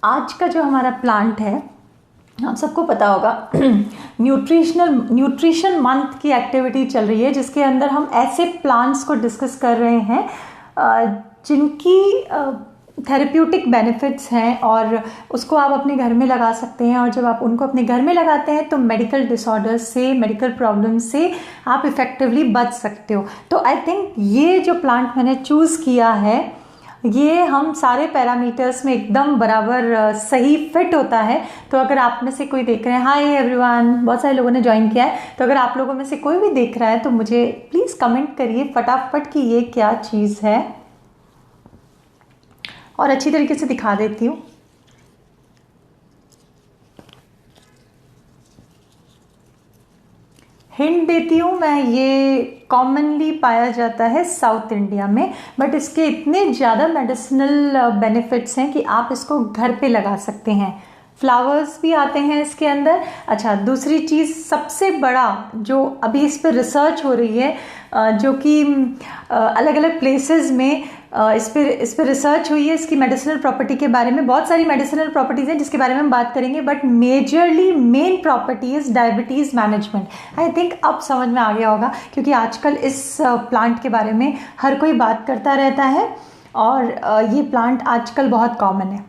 आज का जो हमारा प्लांट है, आप सबको पता होगा न्यूट्रिशन मंथ की एक्टिविटी चल रही है, जिसके अंदर हम ऐसे प्लांट्स को डिस्कस कर रहे हैं जिनकी थेरेप्यूटिक बेनिफिट्स हैं और उसको आप अपने घर में लगा सकते हैं। और जब आप उनको अपने घर में लगाते हैं तो मेडिकल डिसऑर्डर्स से, मेडिकल प्रॉब्लम्स से आप इफ़ेक्टिवली बच सकते हो। तो आई थिंक ये जो प्लांट मैंने चूज़ किया है, ये हम सारे पैरामीटर्स में एकदम बराबर सही फिट होता है। तो अगर आप में से कोई देख रहे हैं, हाय एवरीवन, बहुत सारे लोगों ने ज्वाइन किया है, तो अगर आप लोगों में से कोई भी देख रहा है तो मुझे प्लीज़ कमेंट करिए फटाफट कि ये क्या चीज़ है, और अच्छी तरीके से दिखा देती हूँ। हिंट देती हूँ मैं, ये कॉमनली पाया जाता है साउथ इंडिया में, बट इसके इतने ज़्यादा मेडिसिनल बेनिफिट्स हैं कि आप इसको घर पे लगा सकते हैं। फ्लावर्स भी आते हैं इसके अंदर। अच्छा, दूसरी चीज़ सबसे बड़ा जो अभी इस पर रिसर्च हो रही है, जो कि अलग अलग प्लेसेस में इस पर रिसर्च हुई है इसकी मेडिसिनल प्रॉपर्टी के बारे में। बहुत सारी मेडिसिनल प्रॉपर्टीज़ हैं जिसके बारे में हम बात करेंगे, but majorly main property is diabetes management. I think अब समझ में आ गया होगा, क्योंकि आजकल इस प्लांट के बारे में हर कोई बात करता रहता है और ये प्लांट आजकल बहुत कॉमन है।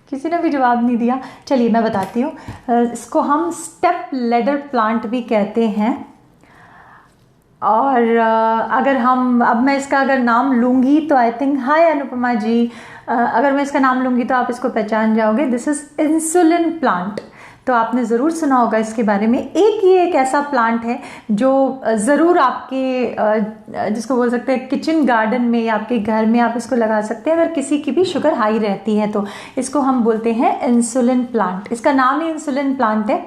किसी ने भी जवाब नहीं दिया, चलिए मैं बताती हूँ। इसको हम स्टेप लैडर प्लांट भी कहते हैं। और अगर मैं इसका अगर नाम लूँगी तो आई थिंक, हाय अनुपमा जी, अगर मैं इसका नाम लूँगी तो आप इसको पहचान जाओगे। This is insulin plant. तो आपने ज़रूर सुना होगा इसके बारे में। ये एक ऐसा प्लांट है जो ज़रूर आपके जिसको बोल सकते हैं किचन गार्डन में या आपके घर में आप इसको लगा सकते हैं, अगर किसी की भी शुगर हाई रहती है तो। इसको हम बोलते हैं इंसुलिन प्लांट, इसका नाम ही इंसुलिन प्लांट है,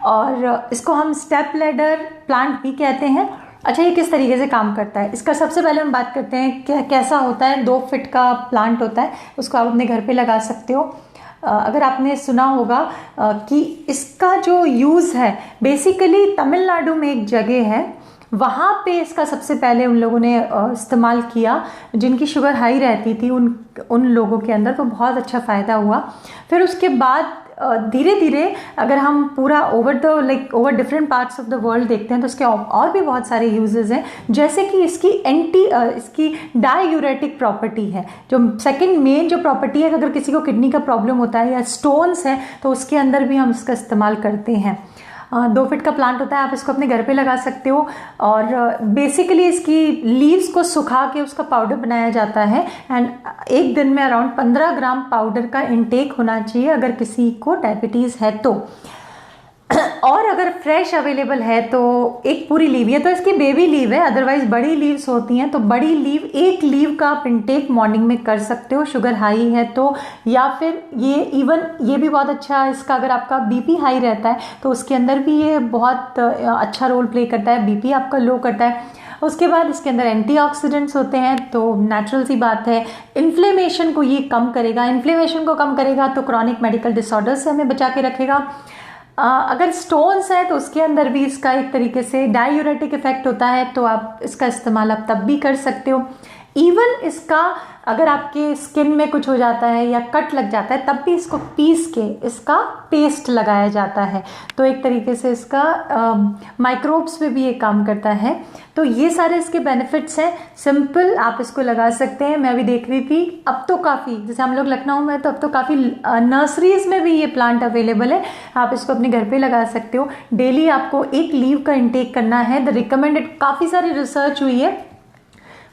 और इसको हम स्टेप लैडर प्लांट भी कहते हैं। अच्छा, ये किस तरीके से काम करता है, इसका सबसे पहले हम बात करते हैं कैसा होता है। 2 फीट का प्लांट होता है, उसको आप अपने घर पे लगा सकते हो। अगर आपने सुना होगा कि इसका जो यूज़ है, बेसिकली तमिलनाडु में एक जगह है, वहाँ पे इसका सबसे पहले उन लोगों ने इस्तेमाल किया जिनकी शुगर हाई रहती थी, उन लोगों के अंदर तो बहुत अच्छा फ़ायदा हुआ। फिर उसके बाद धीरे धीरे अगर हम पूरा over different parts of the world देखते हैं तो इसके और भी बहुत सारे यूजेस हैं, जैसे कि इसकी डायूरेटिक प्रॉपर्टी है। जो सेकंड मेन जो प्रॉपर्टी है, अगर किसी को किडनी का प्रॉब्लम होता है या स्टोन्स है तो उसके अंदर भी हम इसका इस्तेमाल करते हैं। 2 फीट का प्लांट होता है, आप इसको अपने घर पे लगा सकते हो। और बेसिकली इसकी लीव्स को सुखा के उसका पाउडर बनाया जाता है, एंड एक दिन में अराउंड 15 ग्राम पाउडर का इंटेक होना चाहिए अगर किसी को डायबिटीज़ है तो। और अगर फ्रेश अवेलेबल है तो एक पूरी लीव, ये तो इसकी बेबी लीव है, अदरवाइज बड़ी लीव्स होती हैं, तो बड़ी लीव, एक लीव का आप इंटेक मॉर्निंग में कर सकते हो शुगर हाई है तो। या फिर ये भी बहुत अच्छा है इसका, अगर आपका बीपी हाई रहता है तो उसके अंदर भी ये बहुत अच्छा रोल प्ले करता है, बीपी आपका लो करता है। उसके बाद इसके अंदर एंटीऑक्सीडेंट्स होते हैं, तो नेचुरल सी बात है इन्फ्लेमेशन को ये कम करेगा। इन्फ्लेमेशन को कम करेगा तो क्रॉनिक मेडिकल डिसऑर्डर से हमें बचा के रखेगा। अगर स्टोन्स है तो उसके अंदर भी इसका एक तरीके से डायूरेटिक इफेक्ट होता है, तो आप इसका इस्तेमाल आप तब भी कर सकते हो। इवन इसका अगर आपके स्किन में कुछ हो जाता है या कट लग जाता है तब भी इसको पीस के इसका पेस्ट लगाया जाता है, तो एक तरीके से इसका माइक्रोब्स पे भी ये काम करता है। तो ये सारे इसके बेनिफिट्स हैं, सिंपल आप इसको लगा सकते हैं। मैं अभी देख रही थी, अब तो काफ़ी, जैसे हम लोग लखनऊ में, तो अब तो काफ़ी नर्सरीज में भी ये प्लांट अवेलेबल है, आप इसको अपने घर पे लगा सकते हो। डेली आपको 1 लीव का इंटेक करना है, द रिकमेंडेड। काफ़ी सारी रिसर्च हुई है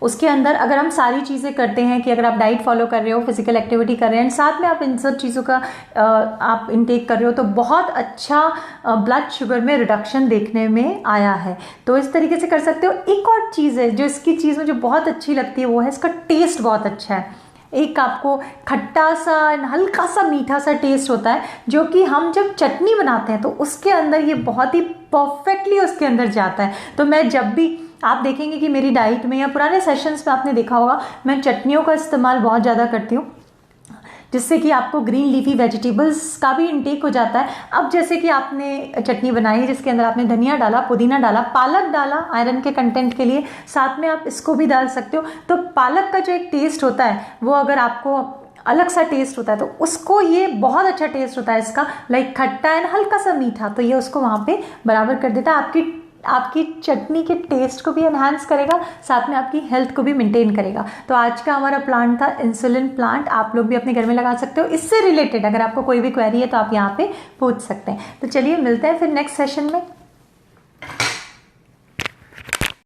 उसके अंदर, अगर हम सारी चीज़ें करते हैं कि अगर आप डाइट फॉलो कर रहे हो, फिजिकल एक्टिविटी कर रहे हैं, साथ में आप इन सब चीज़ों का आप इनटेक कर रहे हो, तो बहुत अच्छा ब्लड शुगर में रिडक्शन देखने में आया है। तो इस तरीके से कर सकते हो। एक और चीज़ है जो इसकी चीज़ मुझे बहुत अच्छी लगती है, वो है इसका टेस्ट बहुत अच्छा है। एक आपको खट्टा सा, हल्का सा मीठा सा टेस्ट होता है, जो कि हम जब चटनी बनाते हैं तो उसके अंदर ये बहुत ही परफेक्टली उसके अंदर जाता है। तो मैं जब भी, आप देखेंगे कि मेरी डाइट में या पुराने सेशंस में आपने देखा होगा, मैं चटनियों का इस्तेमाल बहुत ज़्यादा करती हूँ। जिससे कि आपको ग्रीन लीफी वेजिटेबल्स का भी इंटेक हो जाता है। अब जैसे कि आपने चटनी बनाई जिसके अंदर आपने धनिया डाला, पुदीना डाला, पालक डाला आयरन के कंटेंट के लिए, साथ में आप इसको भी डाल सकते हो। तो पालक का जो एक टेस्ट होता है वो अगर आपको अलग सा टेस्ट होता है तो उसको ये बहुत अच्छा टेस्ट होता है इसका, लाइक खट्टा एंड हल्का सा मीठा, तो ये उसको वहाँ पे बराबर कर देता है। आपकी चटनी के टेस्ट को भी एनहांस करेगा, साथ में आपकी हेल्थ को भी मेंटेन करेगा। तो आज का हमारा प्लांट था इंसुलिन प्लांट, आप लोग भी अपने घर में लगा सकते हो। इससे रिलेटेड अगर आपको कोई भी क्वेरी है तो आप यहाँ पे पूछ सकते हैं। तो चलिए मिलते हैं फिर नेक्स्ट सेशन में।